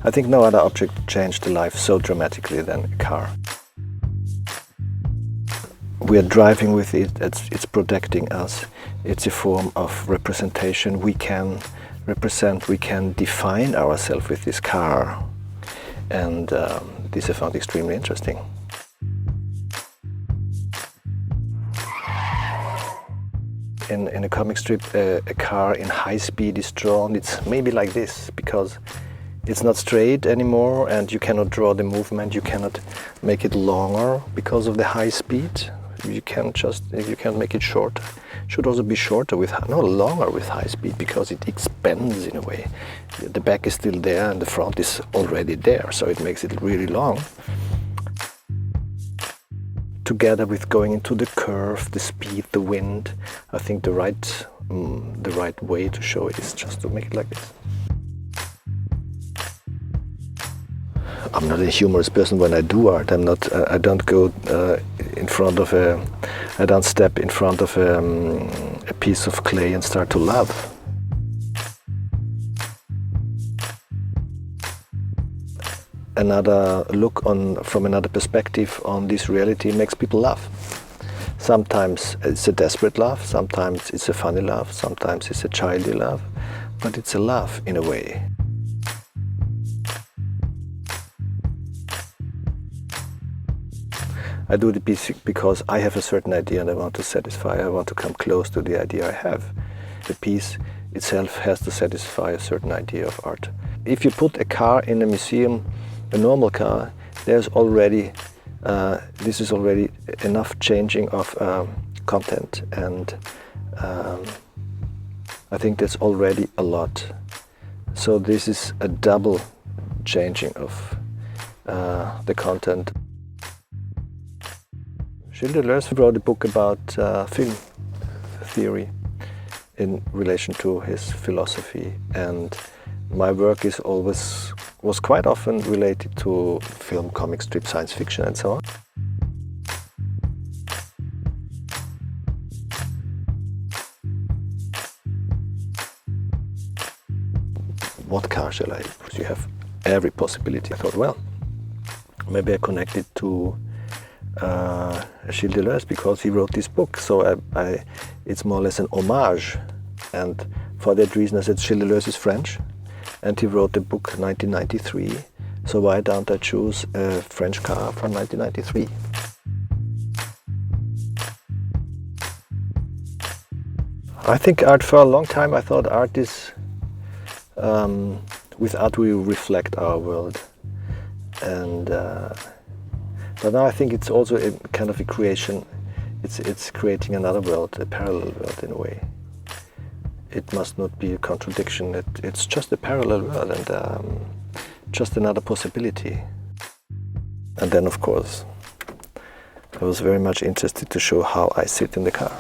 I think no other object changed the life so dramatically than a car. We are driving with it, it's protecting us. It's a form of representation. We can represent, we can define ourselves with this car. And this I found extremely interesting. In a comic strip, a car in high speed is drawn. It's maybe like this, because it's not straight anymore and you cannot draw the movement, you cannot make it longer because of the high speed. You can't make it shorter. It should also be shorter no, longer with high speed, because it expands in a way. The back is still there and the front is already there, so it makes it really long. Together with going into the curve, the speed, the wind, I think the right way to show it is just to make it like this. I'm not a humorous person when I do art. I don't go I don't step in front of a piece of clay and start to laugh. Another look from another perspective on this reality makes people laugh. Sometimes it's a desperate laugh, sometimes it's a funny laugh, sometimes it's a childy laugh, but it's a laugh in a way. I do the piece because I have a certain idea and I want to satisfy, I want to come close to the idea I have. The piece itself has to satisfy a certain idea of art. If you put a car in a museum, a normal car, this is already enough changing of content, and I think that's already a lot. So this is a double changing of the content. Gilles Deleuze wrote a book about film theory in relation to his philosophy, and my work was quite often related to film, comic strip, science fiction and so on. What car shall I use? You have every possibility. I thought, well, maybe I connect it to Gilles Deleuze because he wrote this book. So it's more or less an homage. And for that reason I said Gilles Deleuze is French. And he wrote the book 1993, so why don't I choose a French car from 1993? I think art, for a long time I thought art is, with art we reflect our world. And but now I think it's also a kind of a creation, it's creating another world, a parallel world in a way. It must not be a contradiction, it's just a parallel world and just another possibility. And then of course, I was very much interested to show how I sit in the car.